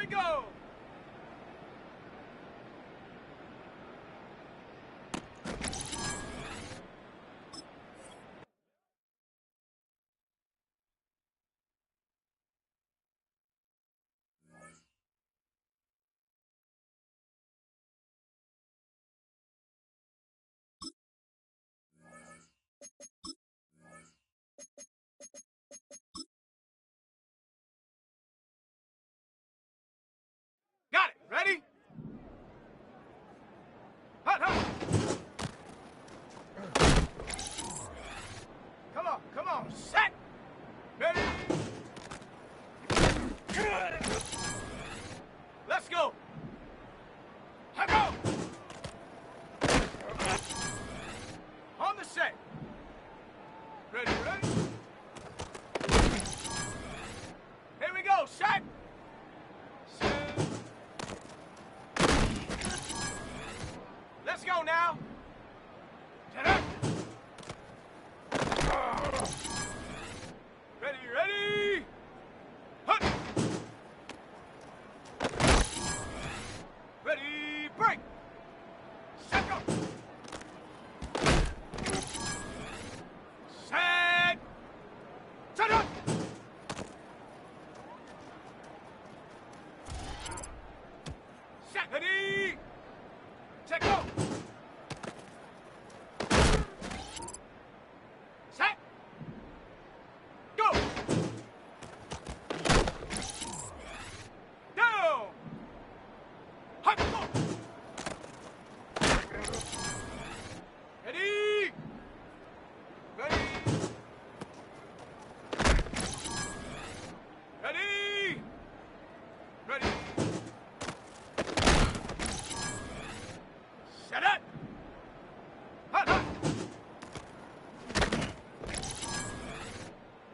we go! Got it! Ready? Hut, hut! Come on, set! Ready? Let's go! Hut, go! On the set! Ready, ready? Here we go, set! Set! Let's go now! Ta-da! Ready, ready! Hut! Ready, break! Set, go! Set! Ta-da! Set, ready! Set, go! Set! Go! Down! Hut, go! Ready! Ready! Ready! Ready! Set it! Hut, hut!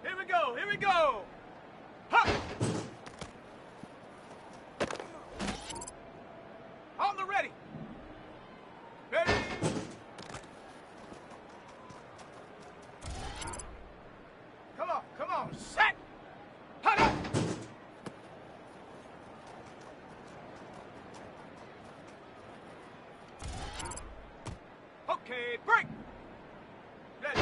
Here we go, here we go! Hut! On the ready! Ready! Come on, set! Hut, hut! Okay, break! Ready,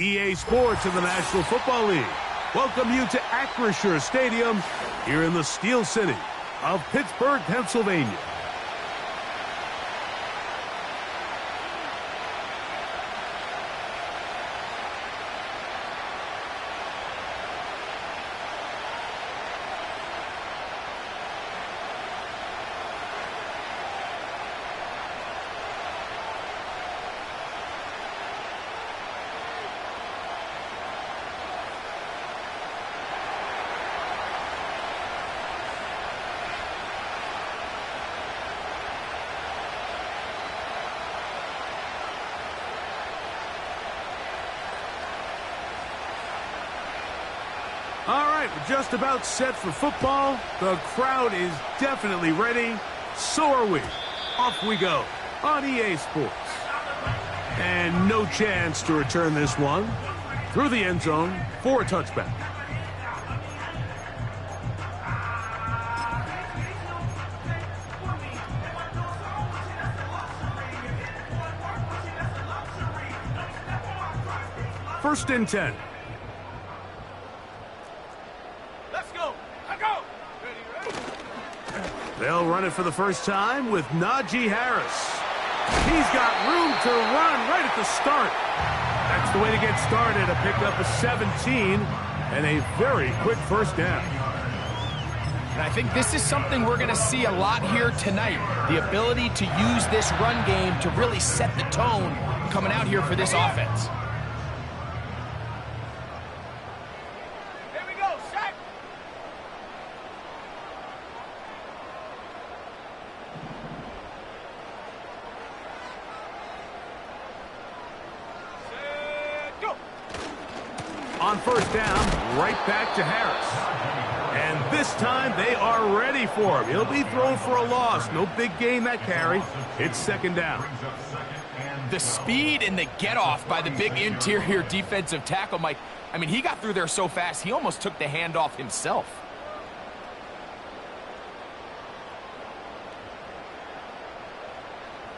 EA Sports in the National Football League welcome you to Acrisure Stadium here in the Steel City of Pittsburgh, Pennsylvania. All right, we're just about set for football. The crowd is definitely ready. So are we. Off we go on EA Sports. And no chance to return this one through the end zone for a touchback. First and 10. They'll run it for the first time with Najee Harris. He's got room to run right at the start. That's the way to get started. A pickup of 17 and a very quick first down. And I think this is something we're going to see a lot here tonight. The ability to use this run game to really set the tone coming out here for this offense. On first down, right back to Harris. And this time they are ready for him. He'll be thrown for a loss. No big gain that carry. It's second down. The speed and the get-off by the big interior defensive tackle, Mike. I mean, he got through there so fast, he almost took the handoff himself.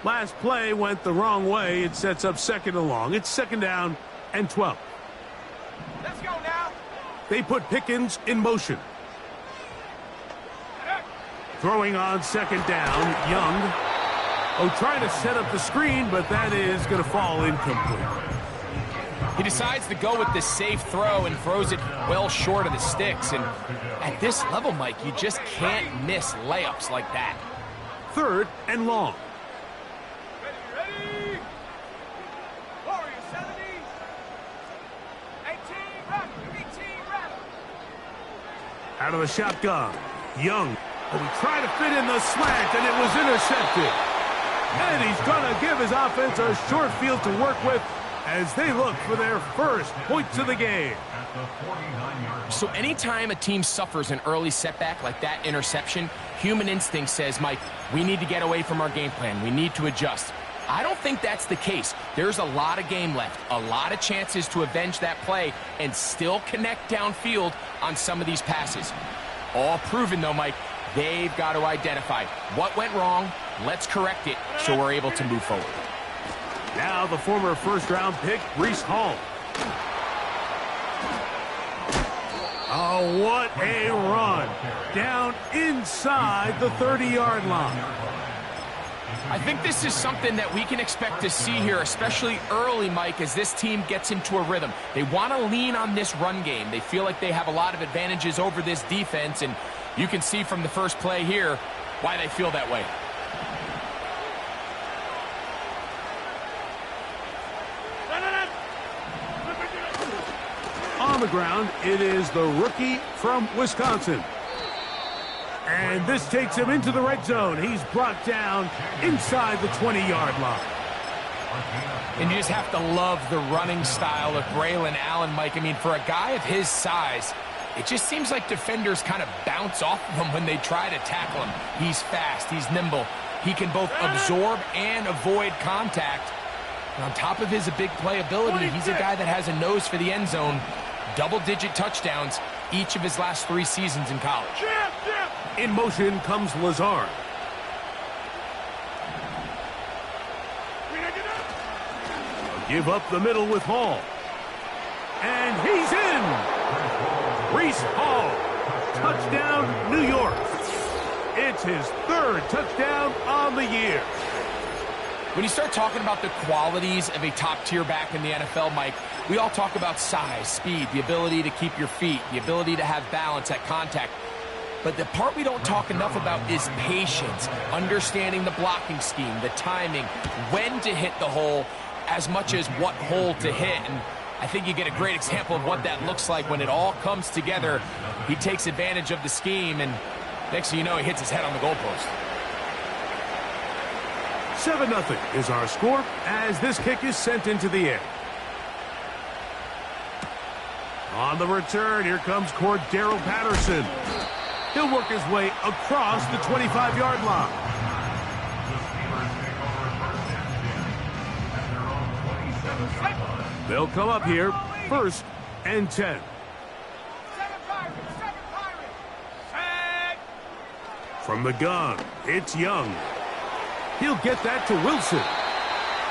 Last play went the wrong way. It sets up second and long. It's second down and 12. Let's go now. They put Pickens in motion. Throwing on second down, Young. Oh, trying to set up the screen, but that is going to fall incomplete. He decides to go with the safe throw and throws it well short of the sticks. And at this level, Mike, you just can't miss layups like that. Third and long. Ready. Warrior 70. 18 rattle. Out of the shotgun, Young. He tried to fit in the slant, and it was intercepted. And he's going to give his offense a short field to work with as they look for their first points of the game. So anytime a team suffers an early setback like that interception, human instinct says, Mike, we need to get away from our game plan. We need to adjust. I don't think that's the case. There's a lot of game left, a lot of chances to avenge that play and still connect downfield on some of these passes. All proven, though, Mike. They've got to identify what went wrong. Let's correct it so we're able to move forward. Now the former first-round pick, Breece Hall. Oh, what a run. Down inside the 30-yard line. I think this is something that we can expect to see here, especially early, Mike, as this team gets into a rhythm. They want to lean on this run game. They feel like they have a lot of advantages over this defense, and you can see from the first play here why they feel that way. the ground, it is the rookie from Wisconsin. And this takes him into the red zone. He's brought down inside the 20-yard line. And you just have to love the running style of Braylon Allen, Mike. I mean, for a guy of his size, it just seems like defenders kind of bounce off of him when they try to tackle him. He's fast, he's nimble. He can both absorb and avoid contact. And on top of his big playability, he's a guy that has a nose for the end zone. Double-digit touchdowns each of his last 3 seasons in college. In motion comes Lazard. Give up the middle with Hall. And he's in! Breece Hall. Touchdown, New York. It's his 3rd touchdown on the year. When you start talking about the qualities of a top-tier back in the NFL, Mike, we all talk about size, speed, the ability to keep your feet, the ability to have balance at contact. But the part we don't talk enough about is patience, understanding the blocking scheme, the timing, when to hit the hole, as much as what hole to hit. And I think you get a great example of what that looks like when it all comes together. He takes advantage of the scheme, and next thing you know, he hits his head on the goalpost. 7-0 is our score as this kick is sent into the air. On the return, here comes Cordero Patterson. He'll work his way across the 25-yard line. They'll come up here, 1st and 10. From the gun, it's Young. He'll get that to Wilson.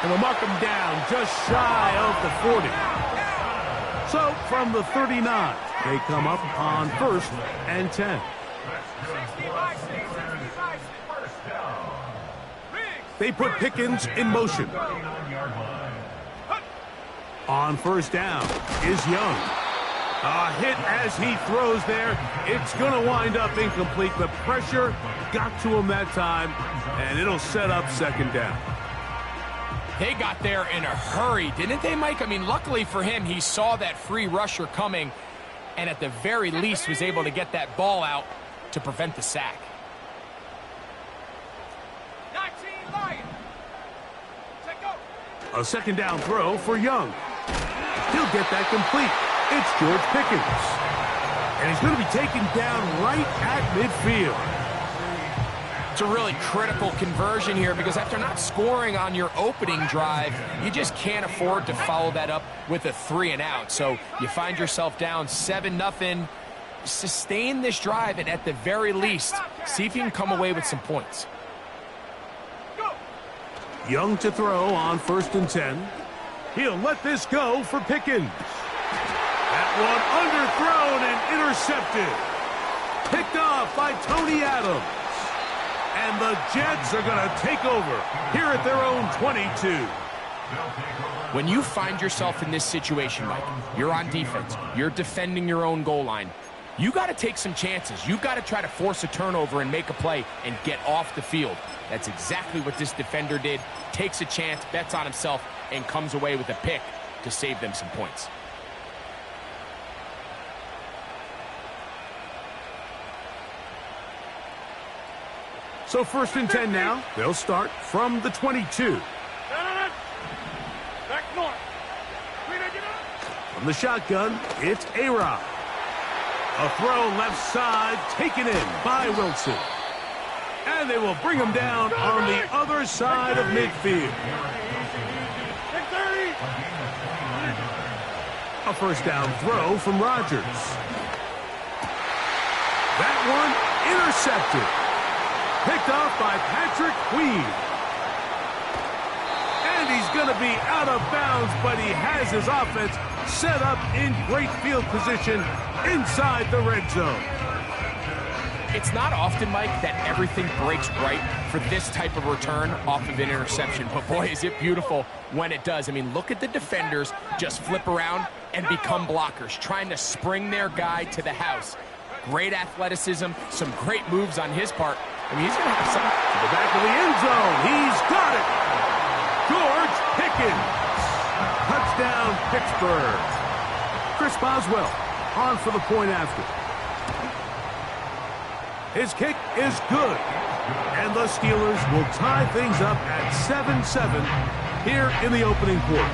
And they'll mark him down just shy of the 40. So from the 39, they come up on 1st and 10. They put Pickens in motion. On 1st down is Young. A hit as he throws there. It's going to wind up incomplete. The pressure got to him that time, and it'll set up 2nd down. They got there in a hurry, didn't they, Mike? I mean, luckily for him, he saw that free rusher coming, and at the very least was able to get that ball out to prevent the sack. 19 Lions. Take go. A 2nd down throw for Young. He'll get that complete. It's George Pickens. And he's going to be taken down right at midfield. It's a really critical conversion here because after not scoring on your opening drive, you just can't afford to follow that up with a 3-and-out. So you find yourself down 7-0. Sustain this drive and at the very least, see if you can come away with some points. Young to throw on 1st and 10. He'll let this go for Pickens. That one underthrown and intercepted. Picked off by Tony Adams. And the Jets are going to take over here at their own 22. When you find yourself in this situation, Mike, you're on defense, you're defending your own goal line, you got to take some chances. You've got to try to force a turnover and make a play and get off the field. That's exactly what this defender did. Takes a chance, bets on himself, and comes away with a pick to save them some points. So 1st and 10 now. They'll start from the 22. Back north. From the shotgun, it's A-Rod. A throw left side, taken in by Wilson. And they will bring him down on the other side of midfield. A 1st down throw from Rodgers. That one intercepted. Picked off by Patrick Queen. And he's going to be out of bounds, but he has his offense set up in great field position inside the red zone. It's not often, Mike, that everything breaks right for this type of return off of an interception. But boy, is it beautiful when it does. I mean, look at the defenders just flip around and become blockers, trying to spring their guy to the house. Great athleticism, some great moves on his part. I mean, he's going to have some. To the back of the end zone. He's got it. George Pickens. Touchdown, Pittsburgh. Chris Boswell on for the point after. His kick is good. And the Steelers will tie things up at 7-7 here in the opening quarter.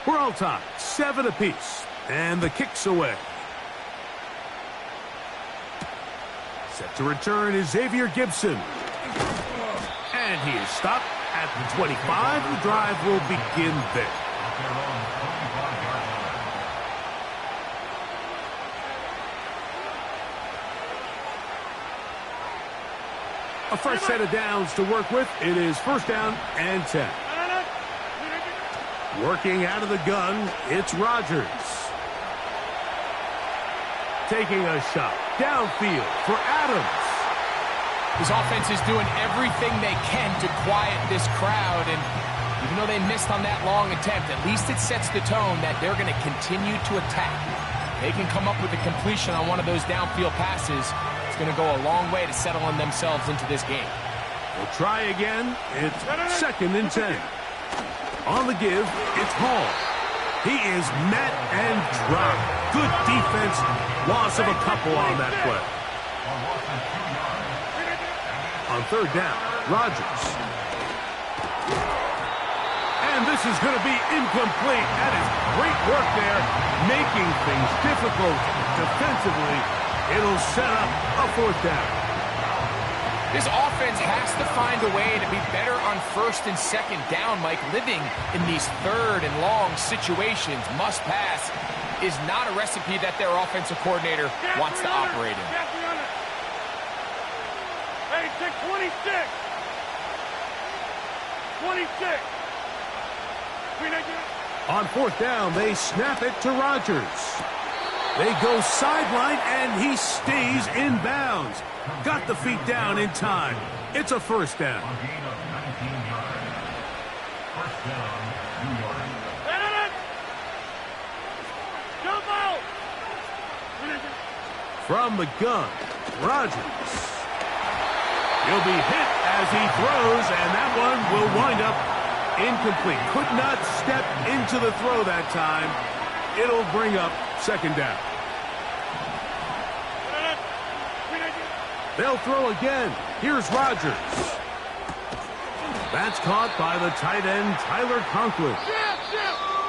We're all tied, 7 apiece, and the kick's away. Set to return is Xavier Gibson. And he is stopped at the 25. The drive will begin there. A fresh set of downs to work with. It is first down and 10. Working out of the gun, it's Rodgers. Taking a shot downfield for Adams. His offense is doing everything they can to quiet this crowd, and even though they missed on that long attempt, at least it sets the tone that they're going to continue to attack. They can come up with a completion on one of those downfield passes. It's going to go a long way to settling themselves into this game. We'll try again. It's second and 10. On the give, it's Hall. He is met and dropped. Good defense. Loss of a couple on that play. On third down, Rodgers. And this is going to be incomplete. That is great work there, making things difficult defensively. It'll set up a fourth down. This offense has to find a way to be better on first and second down, Mike. Living in these third and long situations, must pass, is not a recipe that their offensive coordinator wants to operate in. Hey, take 26. 26. On fourth down, they snap it to Rodgers. They go sideline, and he stays in bounds. Got the feet down in time. It's a first down. From the gun, Rodgers. He'll be hit as he throws, and that one will wind up incomplete. Could not step into the throw that time. It'll bring up second down. They'll throw again. Here's Rodgers. That's caught by the tight end, Tyler Conklin.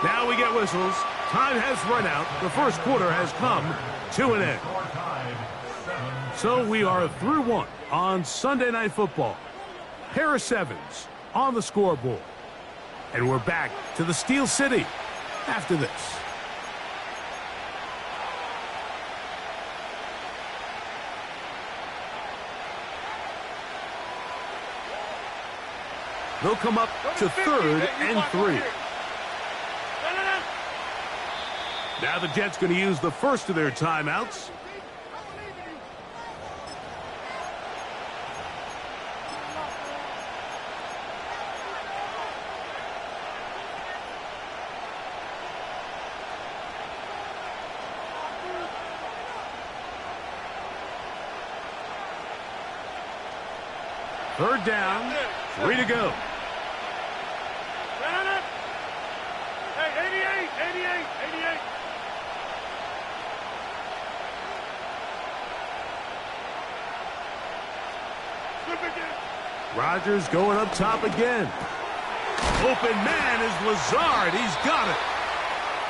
Now we get whistles. Time has run out. The first quarter has come to an end. So we are through one on Sunday Night Football. Pair of sevens on the scoreboard. And we're back to the Steel City after this. They'll come up to third and 3. Now the Jets going to use the first of their timeouts. Third down, 3 to go. Hey, 88. Rodgers going up top again. Open man is Lazard. He's got it.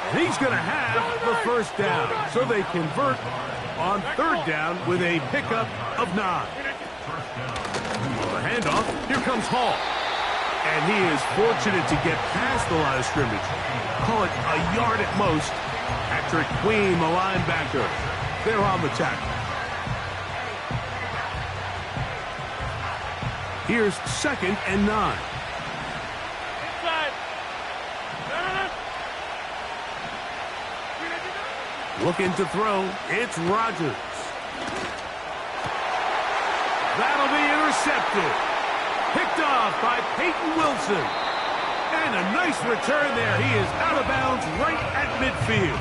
And he's going to have the first down. So they convert on third down with a pickup of 9. The handoff. Here comes Hall. And he is fortunate to get past the line of scrimmage. Call it a yard at most. Patrick Queen, the linebacker. They're on the tackle. Here's second and 9. Inside. Looking to throw. It's Rodgers. That'll be intercepted. Picked off by Peyton Wilson. And a nice return there. He is out of bounds right at midfield.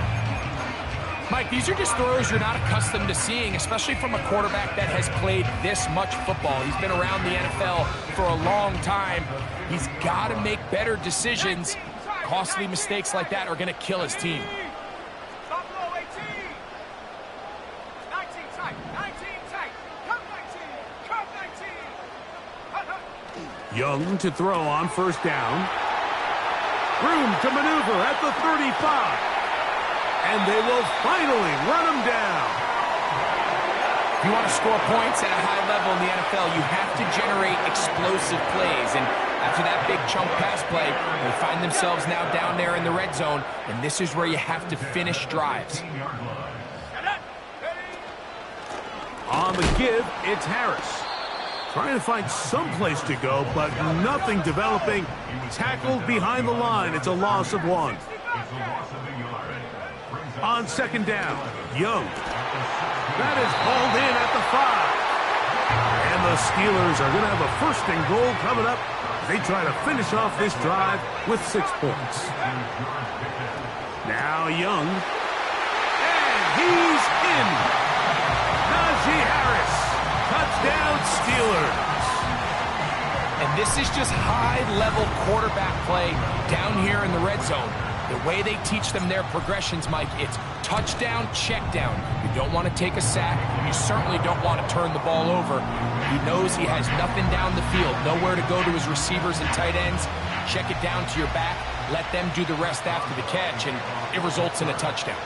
Mike, these are just throws you're not accustomed to seeing, especially from a quarterback that has played this much football. He's been around the NFL for a long time. He's got to make better decisions. Costly mistakes like that are going to kill his team. Stop low, 18. 19 tight. 19 tight. Come 19. Come 19. Young to throw on first down. Room to maneuver at the 35. And they will finally run him down. If you want to score points at a high level in the NFL, you have to generate explosive plays. And after that big chunk pass play, they find themselves now down there in the red zone. And this is where you have to finish drives. On the give, it's Harris. Trying to find some place to go, but nothing developing. Tackled behind the line. It's a loss of 1. On second down, Young. That is hauled in at the 5. And the Steelers are going to have a 1st and goal coming up. They try to finish off this drive with 6 points. Now Young. And he's in. Najee Harris. Touchdown Steelers. And this is just high-level quarterback play down here in the red zone. The way they teach them their progressions, Mike, it's touchdown, check down. You don't want to take a sack. You certainly don't want to turn the ball over. He knows he has nothing down the field, nowhere to go to his receivers and tight ends. Check it down to your back. Let them do the rest after the catch, and it results in a touchdown.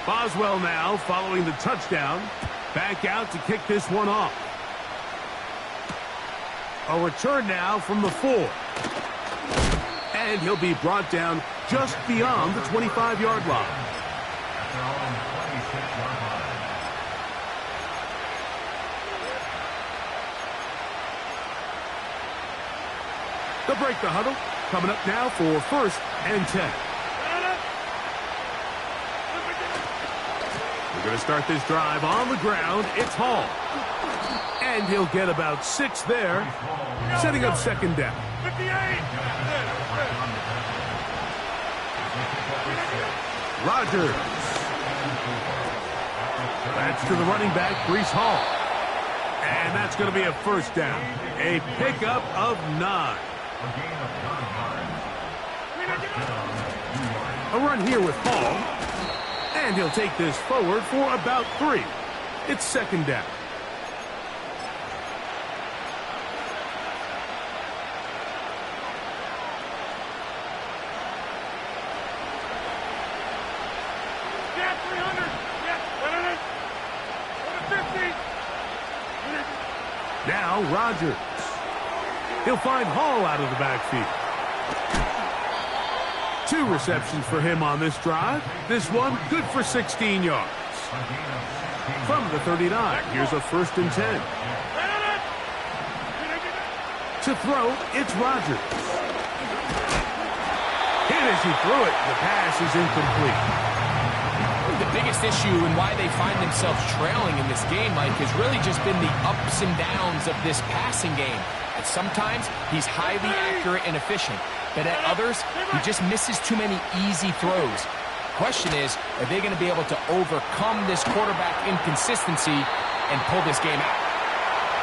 Boswell now following the touchdown. Back out to kick this one off. A return now from the 4. And he'll be brought down just beyond the 25-yard line. They'll break the huddle. Coming up now for 1st and 10. We're going to start this drive on the ground. It's Hall. And he'll get about 6 there, setting up second down. 58. Rodgers. That's to the running back, Breece Hall. And that's going to be a 1st down. A pickup of 9. A run here with Hall. And he'll take this forward for about 3. It's second down. Now Rodgers. He'll find Hall out of the backfield. 2 receptions for him on this drive. This one good for 16 yards. From the 39, here's a 1st and 10. To throw, it's Rodgers. Hit as he threw it. The pass is incomplete. The biggest issue and why they find themselves trailing in this game, Mike, has really just been the ups and downs of this passing game. And sometimes he's highly accurate and efficient, but at others, he just misses too many easy throws. Question is, are they going to be able to overcome this quarterback inconsistency and pull this game out?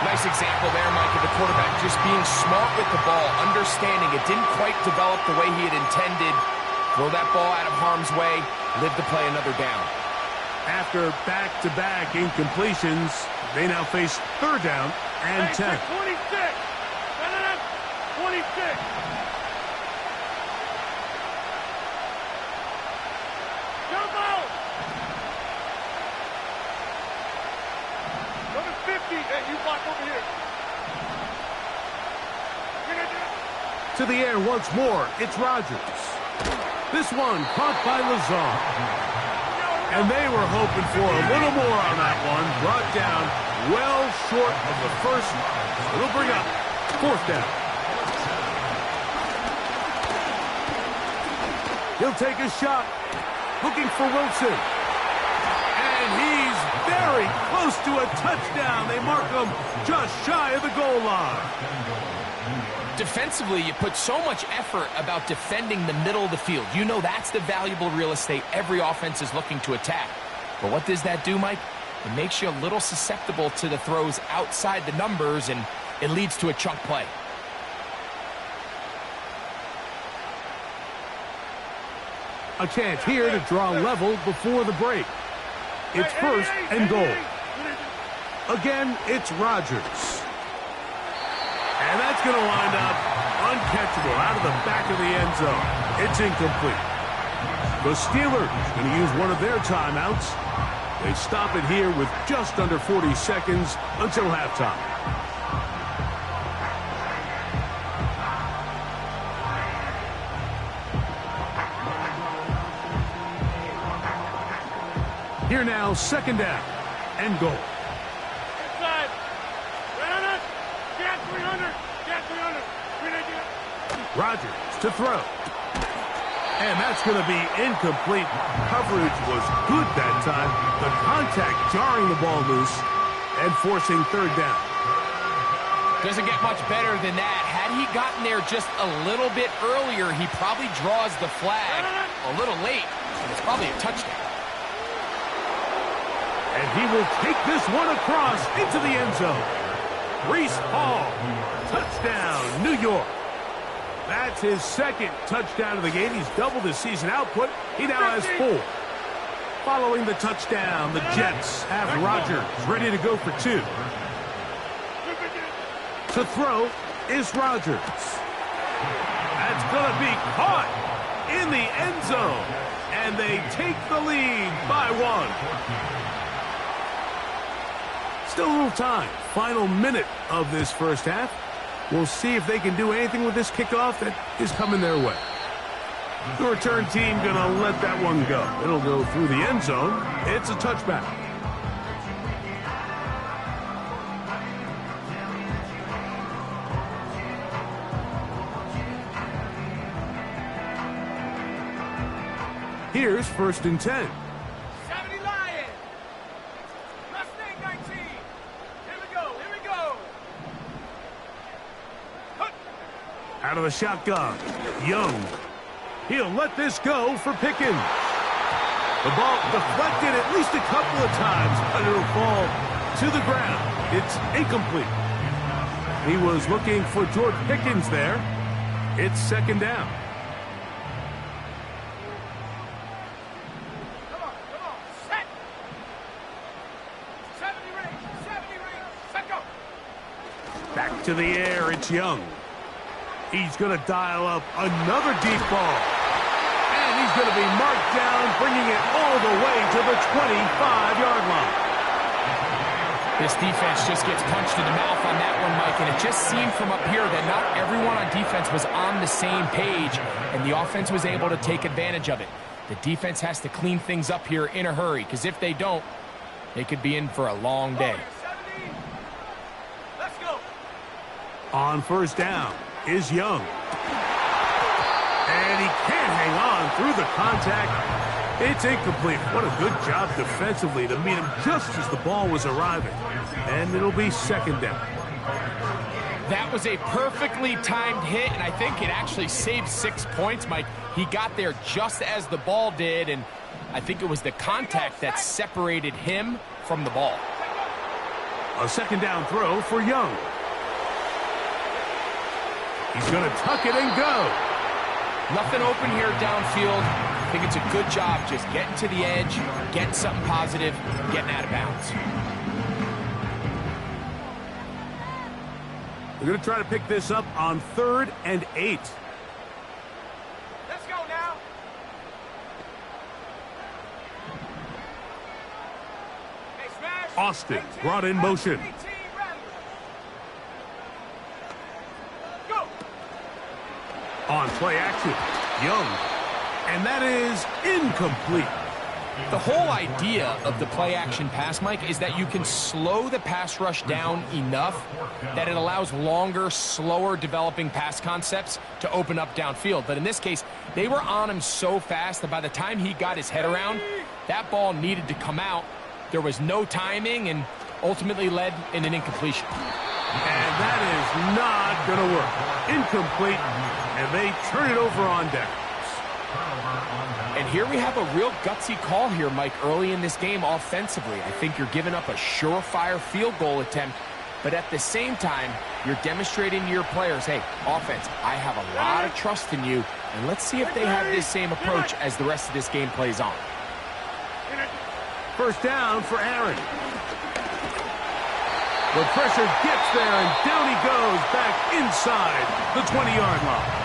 Nice example there, Mike, of the quarterback just being smart with the ball, understanding it didn't quite develop the way he had intended. Throw that ball out of harm's way, live to play another down. After back-to-back incompletions, they now face 3rd down and 10. 26. 26. Jump out. Number 50. Hey, you block over here. To the air once more, it's Rodgers. This one caught by Lazard. And they were hoping for a little more on that one. Brought down well short of the 1st. It'll bring up 4th down. He'll take a shot. Looking for Wilson. And he's very close to a touchdown. They mark him just shy of the goal line. Defensively, you put so much effort about defending the middle of the field. You know that's the valuable real estate every offense is looking to attack. But what does that do, Mike? It makes you a little susceptible to the throws outside the numbers, and it leads to a chunk play. A chance here to draw level before the break. It's first and goal. Again, it's Rodgers. And that's going to wind up uncatchable out of the back of the end zone. It's incomplete. The Steelers going to use one of their timeouts. They stop it here with just under 40 seconds until halftime. Here now, second down and goal. Inside. 300. Get 300. Get 300. 300. Rodgers to throw. And that's going to be incomplete. Coverage was good that time. The contact jarring the ball loose and forcing third down. Doesn't get much better than that. Had he gotten there just a little bit earlier, he probably draws the flag a little late, and it's probably a touchdown. And he will take this one across into the end zone. Breece Hall, touchdown, New York. That's his second touchdown of the game. He's doubled his season output. He now has 4. Following the touchdown, the Jets have Rodgers ready to go for 2. To throw is Rodgers. That's going to be caught in the end zone. And they take the lead by 1. Still a little time. Final minute of this first half. We'll see if they can do anything with this kickoff that is coming their way. The return team going to let that one go. It'll go through the end zone. It's a touchback. Here's first and 10. 70 Lions. Mustang 19. Here we go. Here we go. Out of the shotgun, Young. He'll let this go for Pickens. The ball deflected at least a couple of times, but it'll fall to the ground. It's incomplete. He was looking for George Pickens there. It's second down. Come on. Set. 70 rings. Set go. Back to the air, it's Young. He's going to dial up another deep ball. And he's going to be marked down, bringing it all the way to the 25-yard line. This defense just gets punched in the mouth on that one, Mike, and it just seemed from up here that not everyone on defense was on the same page, and the offense was able to take advantage of it. The defense has to clean things up here in a hurry, because if they don't, they could be in for a long day. 70. Let's go. On first down is Young. And he can't hang on through the contact. It's incomplete. What a good job defensively to meet him just as the ball was arriving. And it'll be second down. That was a perfectly timed hit, and I think it actually saved 6 points, Mike. He got there just as the ball did, and I think it was the contact that separated him from the ball. A second down throw for Young. He's going to tuck it and go. Nothing open here downfield. I think it's a good job just getting to the edge, getting something positive, getting out of bounds. We're going to try to pick this up on 3rd and 8. Let's go now. Hey, smash. Austin 18, brought in motion. 18, rally. Go. On play action, Young. And that is incomplete. The whole idea of the play-action pass, Mike, is that you can slow the pass rush down enough that it allows longer, slower developing pass concepts to open up downfield. But in this case, they were on him so fast that by the time he got his head around, that ball needed to come out. There was no timing and ultimately led in an incompletion. And that is not going to work. Incomplete, and they turn it over on downs. And here we have a real gutsy call here, Mike, early in this game offensively. I think you're giving up a surefire field goal attempt, but at the same time, you're demonstrating to your players, hey, offense, I have a lot of trust in you, and let's see if they have this same approach as the rest of this game plays on. First down for Aaron. The pressure gets there, and down he goes back inside the 20-yard line.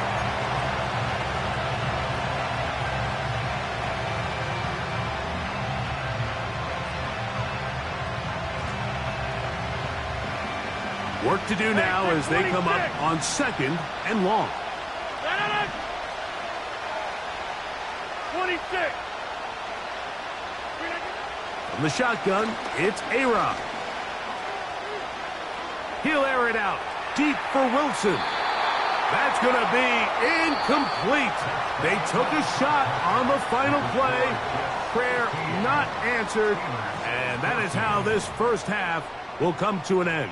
Work to do now as they come up on 2nd and long. 26. From the shotgun, it's A-Rod. He'll air it out deep for Wilson. That's going to be incomplete. They took a shot on the final play. Prayer not answered. And that is how this first half will come to an end.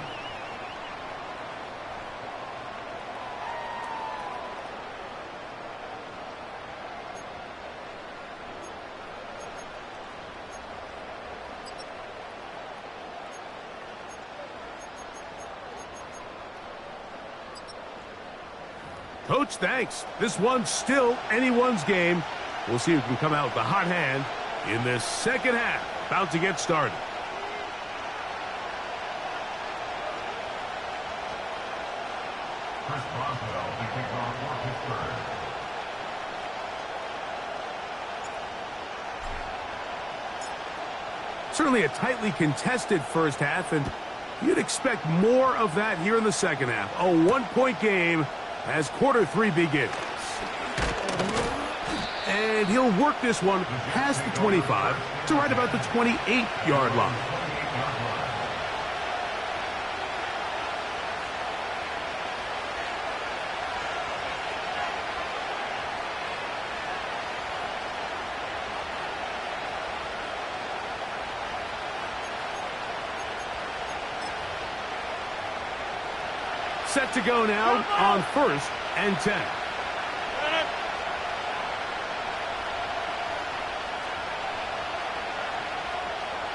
Coach, thanks. This one's still anyone's game. We'll see who can come out with the hot hand in this second half. About to get started. Chris Boswell to kick off for Pittsburgh. Certainly a tightly contested first half, and you'd expect more of that here in the second half. A one-point game as quarter 3 begins. And he'll work this one past the 25 to right about the 28-yard line. Set to go now on 1st and 10.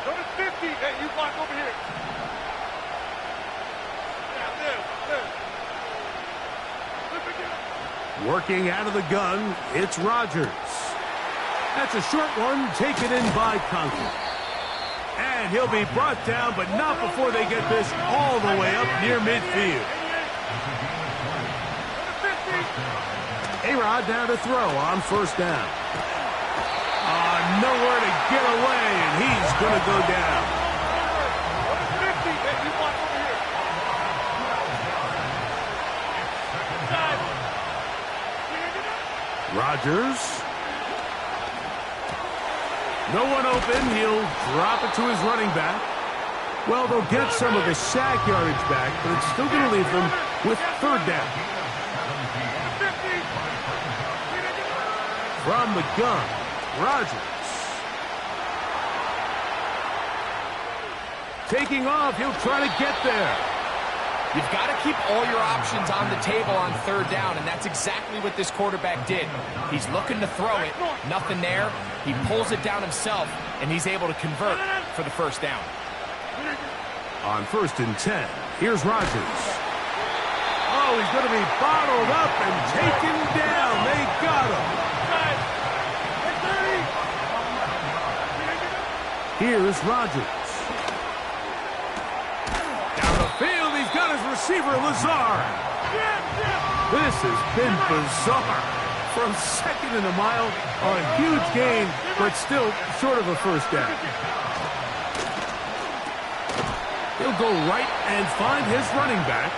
Go to 50. Hey, you block over here. Yeah, there. Working out of the gun, it's Rodgers. That's a short one taken in by Conklin. And he'll be brought down, but not before they get this all the way up near midfield. A-Rod down to throw on 1st down. Nowhere to get away, and he's going to go down. Rodgers. No one open. He'll drop it to his running back. Well, they'll get some of the sack yardage back, but it's still going to leave them with 3rd down. From the gun, Rodgers. Taking off, he'll try to get there. You've got to keep all your options on the table on 3rd down, and that's exactly what this quarterback did. He's looking to throw it, nothing there. He pulls it down himself, and he's able to convert for the 1st down. On 1st and 10, here's Rodgers. Oh, he's going to be bottled up and taken down. They got him. Here's Rodgers. Down the field, he's got his receiver, Lazard. This has been bizarre. From 2nd and a mile, a huge gain, but still short of a 1st down. He'll go right and find his running back.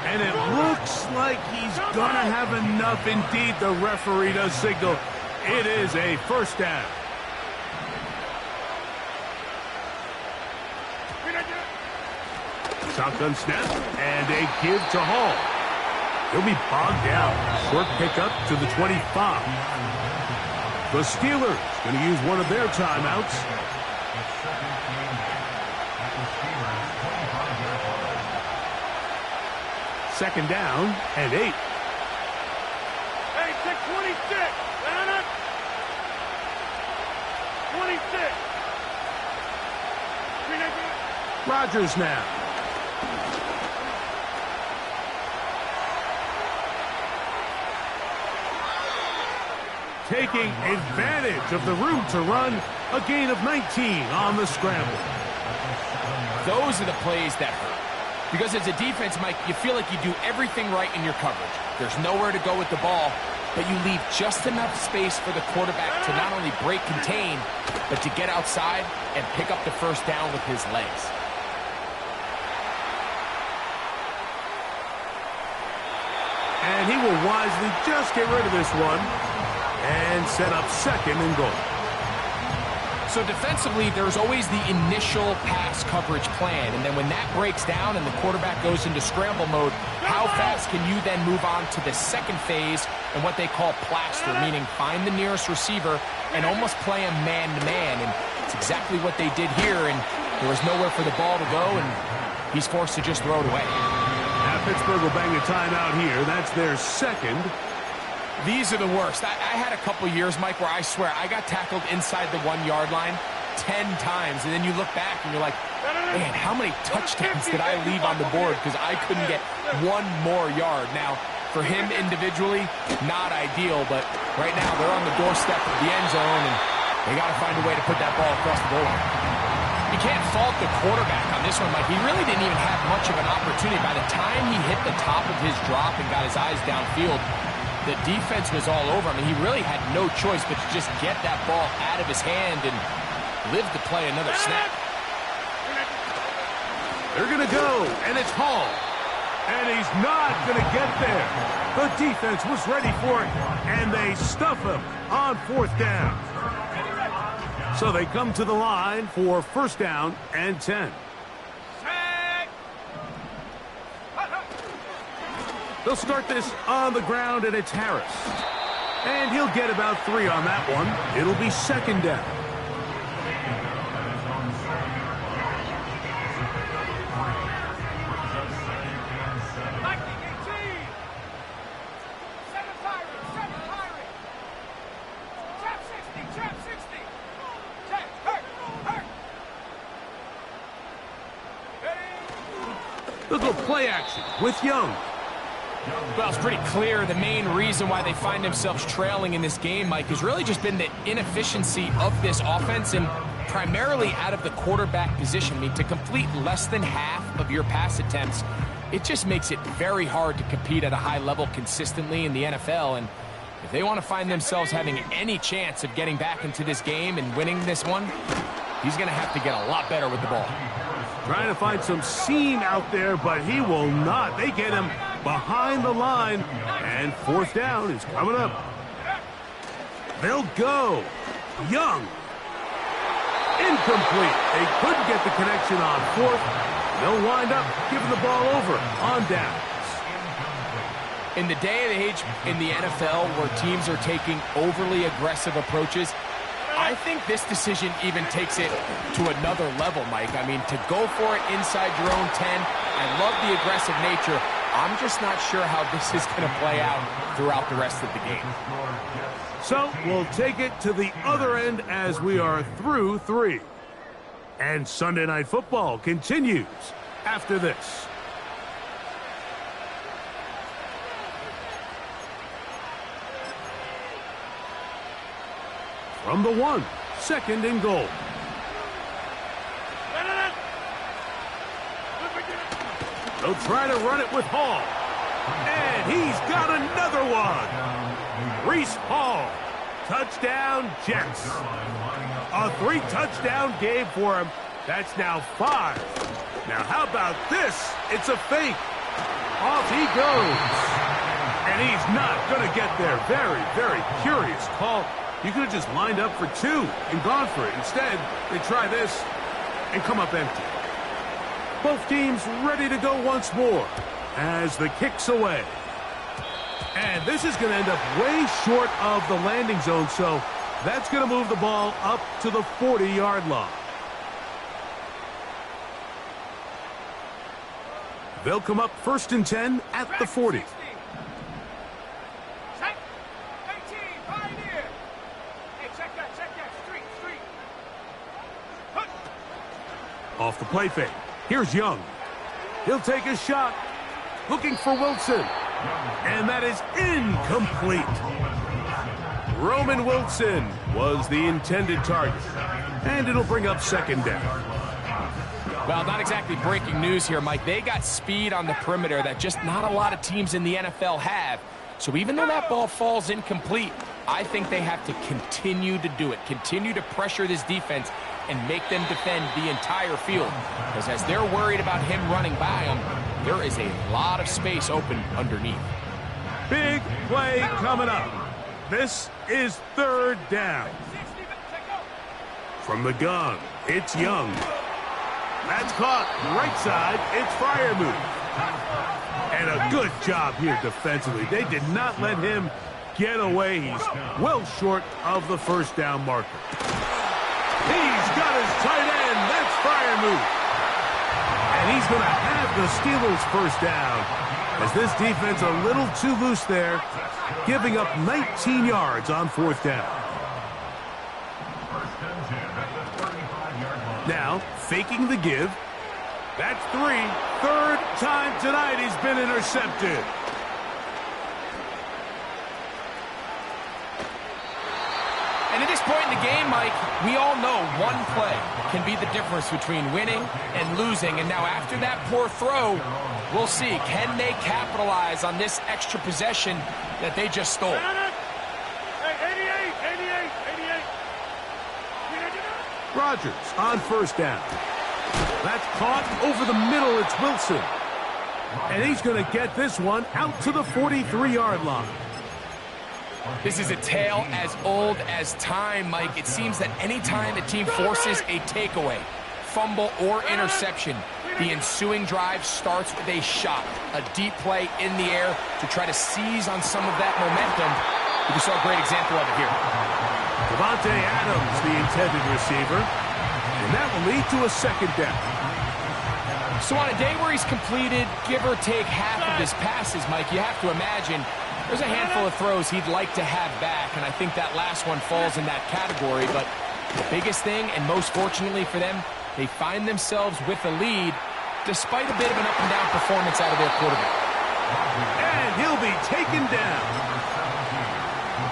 And it looks like he's going to have enough. Indeed, the referee does signal. It is a 1st down. Shotgun snap and a give to Hall. He'll be bogged down. Short pickup to the 25. The Steelers going to use one of their timeouts. second down and 8. Hey, take 26. Banana. 26. Rodgers now. Taking advantage of the room to run, a gain of 19 on the scramble. Those are the plays that hurt. Because as a defense, Mike, you feel like you do everything right in your coverage. There's nowhere to go with the ball, but you leave just enough space for the quarterback to not only break contain, but to get outside and pick up the first down with his legs. And he will wisely just get rid of this one and set up second and goal. So defensively, there's always the initial pass coverage plan, and then when that breaks down and the quarterback goes into scramble mode, how fast can you then move on to the second phase and what they call plaster, meaning find the nearest receiver and almost play him man-to-man, and it's exactly what they did here, and there was nowhere for the ball to go, and he's forced to just throw it away. Now Pittsburgh will bang a timeout here. That's their second. These are the worst. I had a couple years, Mike, where I swear I got tackled inside the 1-yard line 10 times, and then you look back and you're like, man, how many touchdowns did I leave on the board because I couldn't get one more yard? Now, for him individually, not ideal, but right now they're on the doorstep of the end zone, and they got to find a way to put that ball across the goal line. You can't fault the quarterback on this one, Mike. He really didn't even have much of an opportunity. By the time he hit the top of his drop and got his eyes downfield, the defense was all over him. I mean, he really had no choice but to just get that ball out of his hand and live to play another snap. They're going to go, and it's Hall. And he's not going to get there. The defense was ready for it, and they stuff him on 4th down. So they come to the line for 1st down and 10. They'll start this on the ground, and it's Harris. And he'll get about 3 on that one. It'll be 2nd down. They'll go play action with Young. Well, it's pretty clear the main reason why they find themselves trailing in this game, Mike, has really just been the inefficiency of this offense and primarily out of the quarterback position. I mean, to complete less than half of your pass attempts, it just makes it very hard to compete at a high level consistently in the NFL. And if they want to find themselves having any chance of getting back into this game and winning this one, he's going to have to get a lot better with the ball. Trying to find some seam out there, but he will not. They get him behind the line, and 4th down is coming up. They'll go. Young. Incomplete. They couldn't get the connection on 4th. They'll wind up giving the ball over on downs. In the day and age in the NFL where teams are taking overly aggressive approaches, I think this decision even takes it to another level, Mike. I mean, to go for it inside your own 10, I love the aggressive nature. I'm just not sure how this is going to play out throughout the rest of the game. So we'll take it to the other end as we are through 3. And Sunday Night Football continues after this. From the 1, 2nd and goal. They'll try to run it with Hall. And he's got another one. Breece Hall. Touchdown, Jets. A 3-touchdown game for him. That's now 5. Now, how about this? It's a fake. Off he goes. And he's not going to get there. Very, very curious call. You could have just lined up for 2 and gone for it. Instead, they try this and come up empty. Both teams ready to go once more as the kick's away. And this is going to end up way short of the landing zone, so that's going to move the ball up to the 40-yard line. They'll come up 1st and 10 at the 40. Check. 18, Pioneer. Hey, check that. Street. Hook. Off the play fake. Here's Young. He'll take a shot. Looking for Wilson. And that is incomplete. Roman Wilson was the intended target. And it'll bring up 2nd down. Well, not exactly breaking news here, Mike. They got speed on the perimeter that just not a lot of teams in the NFL have. So even though that ball falls incomplete, I think they have to continue to do it. Continue to pressure this defense and make them defend the entire field. Because as they're worried about him running by them, there is a lot of space open underneath. Big play coming up. This is 3rd down. 60, check out. From the gun, it's Young. That's caught. Right side, it's Freiermuth. And a good job here defensively. They did not let him get away. He's well short of the 1st down marker. He's got his tight end. That's Freiermuth. And he's going to have the Steelers 1st down, as this defense a little too loose there, giving up 19 yards on 4th down. Now, faking the give. That's 3. 3rd time tonight he's been intercepted. And at this point in the game, Mike, we all know one play can be the difference between winning and losing. And now after that poor throw, we'll see. Can they capitalize on this extra possession that they just stole? Hey, 88. Rodgers on 1st down. That's caught over the middle. It's Wilson. And he's going to get this one out to the 43-yard line. This is a tale as old as time, Mike. It seems that any time a team forces a takeaway, fumble, or interception, the ensuing drive starts with a shot, a deep play in the air to try to seize on some of that momentum. We saw a great example of it here. Davante Adams, the intended receiver. And that will lead to a 2nd down. So on a day where he's completed, give or take half of his passes, Mike, you have to imagine there's a handful of throws he'd like to have back, and I think that last one falls in that category. But the biggest thing, and most fortunately for them, they find themselves with a lead despite a bit of an up-and-down performance out of their quarterback. And he'll be taken down.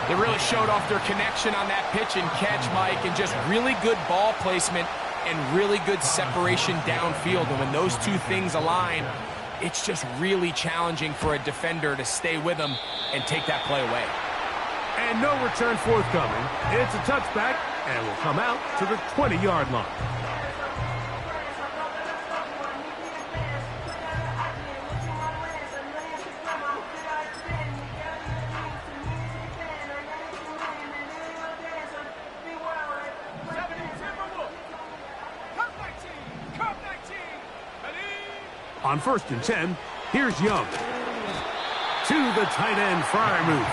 They really showed off their connection on that pitch and catch, Mike, and just really good ball placement and really good separation downfield. And when those two things align, it's just really challenging for a defender to stay with them and take that play away. And no return forthcoming. It's a touchback and will come out to the 20-yard line. On 1st and 10, here's Young. To the tight end, Freiermuth.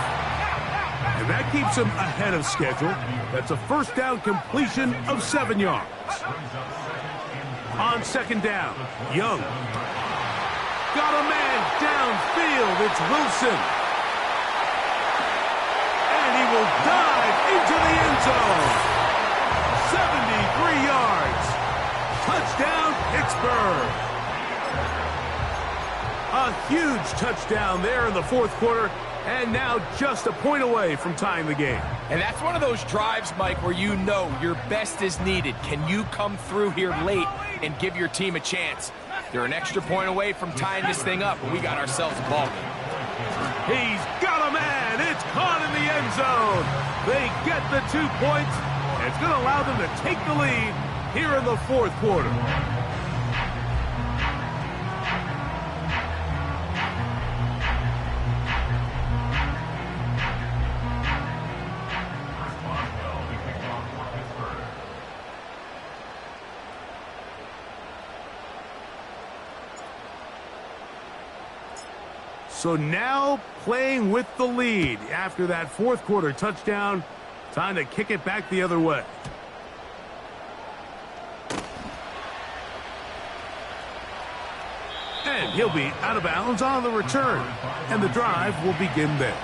And that keeps him ahead of schedule. That's a 1st down completion of 7 yards. On 2nd down, Young. Got a man downfield. It's Wilson. And he will dive into the end zone. 73 yards. Touchdown, Pittsburgh. A huge touchdown there in the 4th quarter, and now just a point away from tying the game. And that's one of those drives, Mike, where you know your best is needed. Can you come through here late and give your team a chance? They're an extra point away from tying this thing up, and we got ourselves a ball game. He's got a man. It's caught in the end zone. They get the 2 points, and it's going to allow them to take the lead here in the 4th quarter. So now playing with the lead after that 4th quarter touchdown. Time to kick it back the other way. And he'll be out of bounds on the return. And the drive will begin there.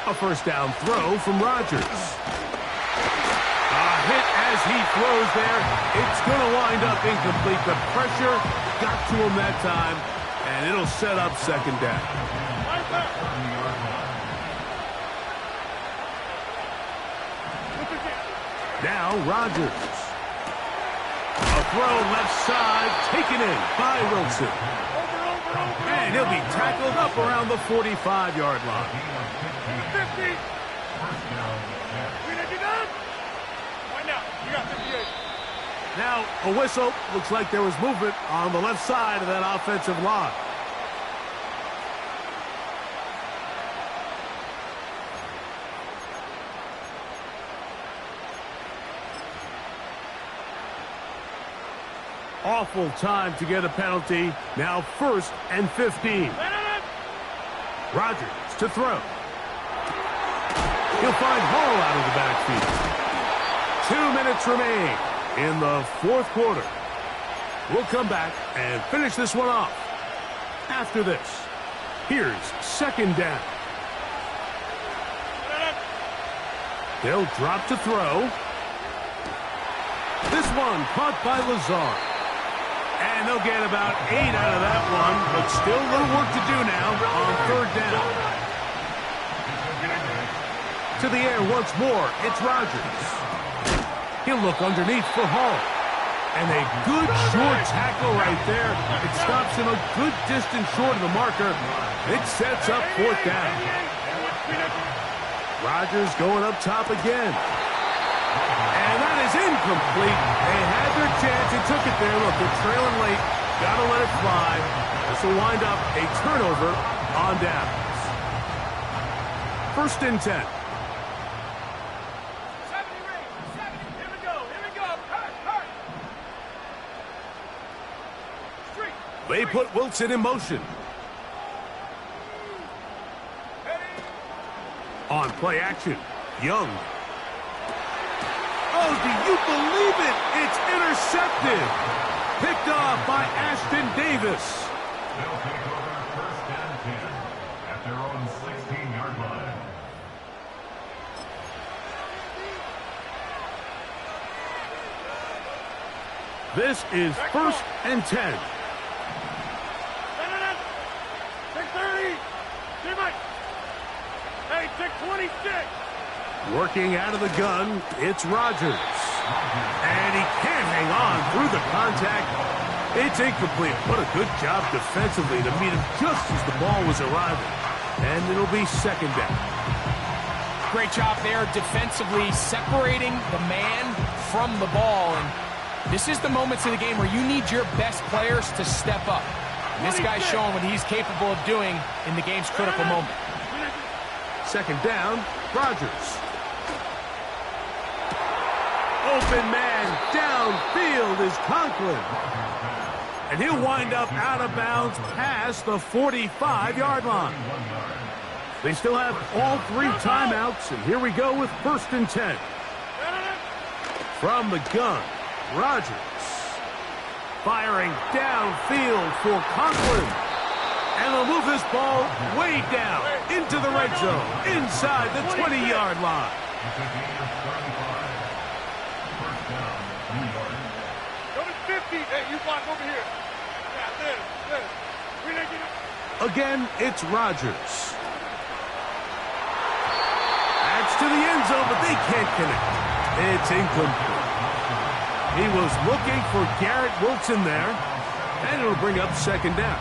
A first down throw from Rodgers. A hit as he throws there. It's going to wind up incomplete. The pressure got to him that time, and it'll set up second down. Now Rodgers. A throw left side, taken in by Wilson. And he'll be tackled up around the 45-yard line. 50. Now a whistle. Looks like there was movement on the left side of that offensive line. Awful time to get a penalty. Now 1st and 15. Rodgers to throw. He'll find Hall out of the backfield. 2 minutes remain in the 4th quarter. We'll come back and finish this one off. After this, here's second down. They'll drop to throw. This one caught by Lazard. And they'll get about 8 out of that one, but still a little work to do now on 3rd down. To the air once more, it's Rodgers. He'll look underneath for Hall. And a good short tackle right there. It stops him a good distance short of the marker. It sets up 4th down. Rodgers going up top again. And that is incomplete. They had their chance. They took it there. Look, they're trailing late. Got to let it fly. This will wind up a turnover on downs. 1st and 10. 70 range. 70. Here we go. Here we go. Hurt. Street. They put Wilson in motion. On play action, Young. Oh, do you believe it? It's intercepted. Picked off by Ashton Davis. They'll take over 1st and 10 at their own 16-yard line. This is 1st and 10. 630. Hey, 626. Working out of the gun, it's Rodgers. And he can't hang on through the contact. It's incomplete. What a good job defensively to meet him just as the ball was arriving. And it'll be second down. Great job there defensively, separating the man from the ball. And this is the moments of the game where you need your best players to step up. And this guy's showing what he's capable of doing in the game's critical moment. Second down, Rodgers. Open man downfield is Conklin. And he'll wind up out of bounds past the 45-yard line. They still have all 3 timeouts, and here we go with 1st and 10. From the gun, Rodgers. Firing downfield for Conklin. And they'll move this ball way down into the red zone, inside the 20-yard line. Go to 50. Hey, you block over here. Yeah, this. Again, it's Rodgers. That's to the end zone, but they can't connect. It's incomplete. He was looking for Garrett Wilson there, and it'll bring up second down.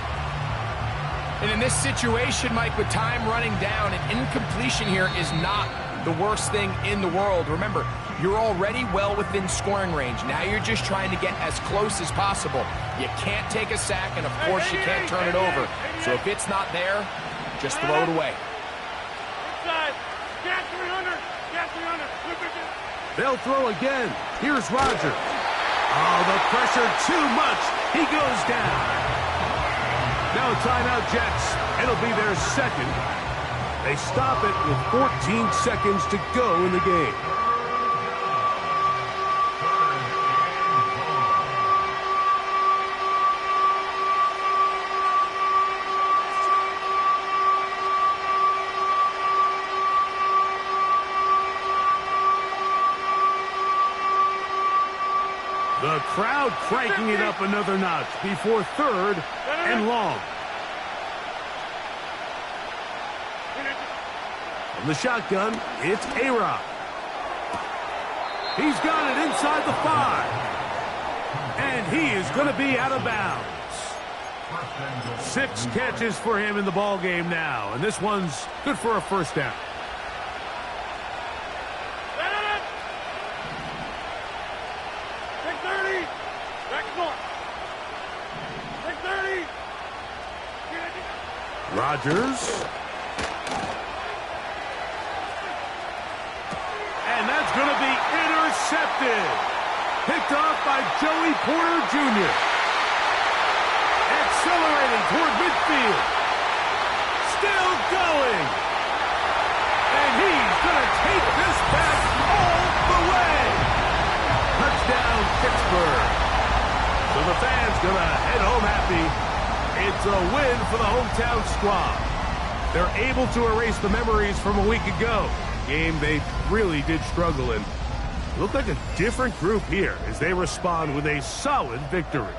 And in this situation, Mike, with time running down, an incompletion here is not the worst thing in the world. Remember, you're already well within scoring range. Now you're just trying to get as close as possible. You can't take a sack, and of course you can't turn it over. So if it's not there, just throw it away. Inside. Gas 300. Gas 300. They'll throw again. Here's Rodgers. Oh, the pressure too much. He goes down. Now timeout, Jets. It'll be their second. They stop it with 14 seconds to go in the game. The crowd cranking it up another notch before third and long. From the shotgun, it's A-Rod. He's got it inside the 5. And he is going to be out of bounds. 6 catches for him in the ball game now, and this one's good for a first down. Rodgers. And that's going to be intercepted. Picked off by Joey Porter Jr. Accelerating toward midfield. Still going. And he's going to take this back all the way. Touchdown, Pittsburgh. So the fans going to head home happy. It's a win for the hometown squad. They're able to erase the memories from a week ago. Game they really did struggle in. Look like a different group here as they respond with a solid victory.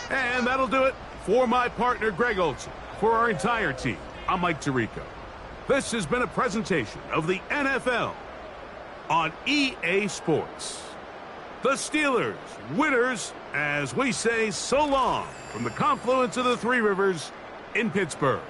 And that'll do it for my partner, Greg Olsen. For our entire team, I'm Mike Tirico. This has been a presentation of the NFL on EA Sports. The Steelers, winners, as we say so long from the confluence of the Three Rivers in Pittsburgh.